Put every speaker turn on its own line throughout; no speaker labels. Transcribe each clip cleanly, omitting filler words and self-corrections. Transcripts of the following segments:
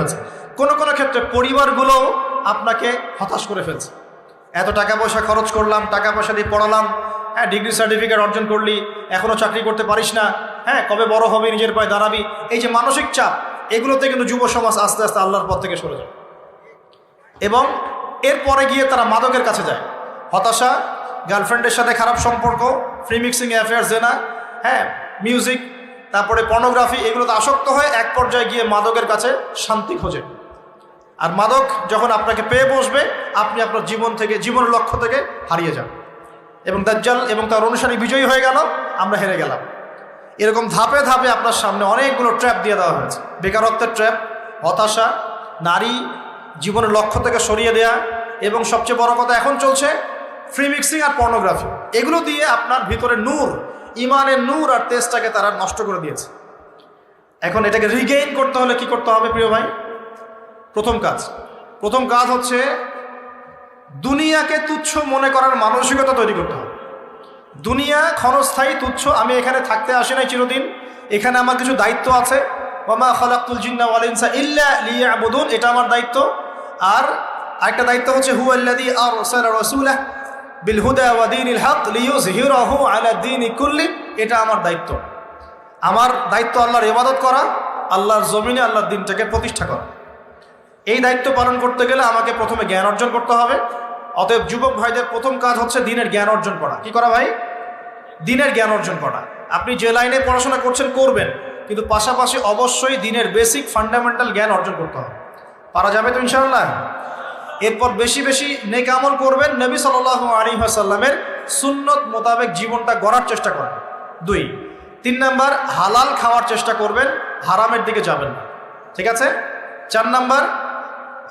ফেলছে। কোনো কোনো ক্ষেত্রে পরিবারগুলোও আপনাকে হতাশ করে ফেলছে। এত টাকা পয়সা খরচ করলাম, টাকা পয়সা দিয়ে পড়ালাম, হ্যাঁ ডিগ্রি সার্টিফিকেট অর্জন করলি, এখনও চাকরি করতে পারিস না, হ্যাঁ কবে বড় হবি, নিজের পায়ে দাঁড়াবি, এই যে মানসিক চাপ, এগুলোতে কিন্তু যুব সমাজ আস্তে আস্তে আল্লাহর পথ থেকে সরে যায় এবং এরপরে গিয়ে তারা মাদকের কাছে যায়। হতাশা, গার্লফ্রেন্ডের সাথে খারাপ সম্পর্ক, ফ্রি মিক্সিং অ্যাফেয়ার, জেনা, হ্যাঁ মিউজিক, তারপরে পর্নোগ্রাফি, এগুলোতে আসক্ত হয়ে এক পর্যায়ে গিয়ে মাদকের কাছে শান্তি খোঁজে। আর মাদক যখন আপনাকে পেয়ে বসবে, আপনি আপনার জীবন থেকে, জীবনের লক্ষ্য থেকে হারিয়ে যান এবং দাজ্জাল এবং তার অনুসারী বিজয়ী হয়ে গেল, আমরা হেরে গেলাম। এরকম ধাপে ধাপে আপনার সামনে অনেকগুলো ট্র্যাপ দিয়ে দেওয়া হয়েছে। বেকারত্বের ট্র্যাপ, হতাশা, নারী, জীবনের লক্ষ্য থেকে সরিয়ে দেয়া, এবং সবচেয়ে বড় কথা এখন চলছে ফ্রি মিক্সিং আর পর্নোগ্রাফি। এগুলো দিয়ে আপনার ভিতরে নূর, ইমানের নূর আর তেজটাকে তারা নষ্ট করে দিয়েছে। এখন এটাকে রিগেইন করতে হলে কি করতে হবে প্রিয় ভাই? প্রথম কাজ হচ্ছে দুনিয়াকে তুচ্ছ মনে করার মানসিকতা তৈরি করতে হবে। দুনিয়া ক্ষণস্থায়ী, তুচ্ছ, আমি এখানে থাকতে আসি নাই চিরদিন, এখানে আমার কিছু দায়িত্ব আছে। ওয়ামা খালাকতুল জিন্না ওয়াল ইনসা ইল্লা লিয়াবুদুন, এটা আমার দায়িত্ব। আর আরেকটা দায়িত্ব হচ্ছে হুয়াল্লাযী আরসালা রাসূলাহু বিল হুদা ওয়া দীনিল হক লিইয়ুযহিরাহু আলা দীনি কুল্লি, এটা আমার দায়িত্ব। আমার দায়িত্ব আল্লাহর ইবাদত করা, আল্লাহর জমিনে আল্লাহর দ্বীনটাকে প্রতিষ্ঠা করা। এই দায়িত্ব পালন করতে গেলে আমাকে প্রথমে জ্ঞান অর্জন করতে হবে। অতএব যুবক ভাইদের প্রথম কাজ হচ্ছে দ্বীনের জ্ঞান অর্জন করা। কি করা ভাই? দ্বীনের জ্ঞান অর্জন করা। আপনি যে লাইনে পড়াশোনা করছেন করবেন, কিন্তু পাশাপাশি অবশ্যই দ্বীনের বেসিক ফান্ডামেন্টাল জ্ঞান অর্জন করতে হবে। পারা যাবে তো ইনশাআল্লাহ? এরপর বেশি বেশি নেক আমল করবেন, নবী সাল্লাল্লাহু আলাইহি ওয়াসাল্লামের সুন্নত মোতাবেক জীবনটা গড়ার চেষ্টা করবেন। 2, 3 নাম্বার, হালাল খাওয়ার চেষ্টা করবেন, হারামের দিকে যাবেন না। ঠিক আছে? 4 নাম্বার,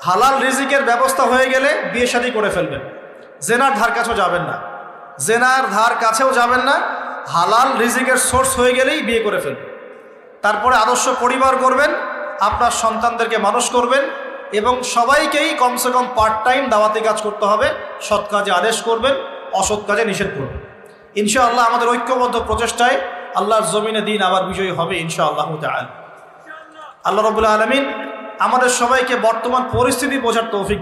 হালাল রিজিকের ব্যবস্থা হয়ে গেলে বিয়ে শাদী করে ফেলবেন, জেনার ধার কাছেও যাবেন না। জেনার ধার কাছেও যাবেন না, হালাল রিজিকের সোর্স হয়ে গেলেই বিয়ে করে ফেলবেন। তারপরে আদর্শ পরিবার করবেন, আপনার সন্তানদেরকে মানুষ করবেন এবং সবাইকেই কমসে কম পার্ট টাইম দাওয়াতি কাজ করতে হবে। সৎ কাজে আদেশ করবেন, অসৎ কাজে নিষেধ করবেন। ইনশাআল্লাহ আমাদের ঐক্যবদ্ধ প্রচেষ্টায় আল্লাহর জমিনে দিন আবার বিজয়ী হবে ইনশাআল্লাহ তাআলা। আল্লাহ রাব্বুল আলামিন আমাদের সবাইকে বর্তমান পরিস্থিতি বোঝার তৌফিক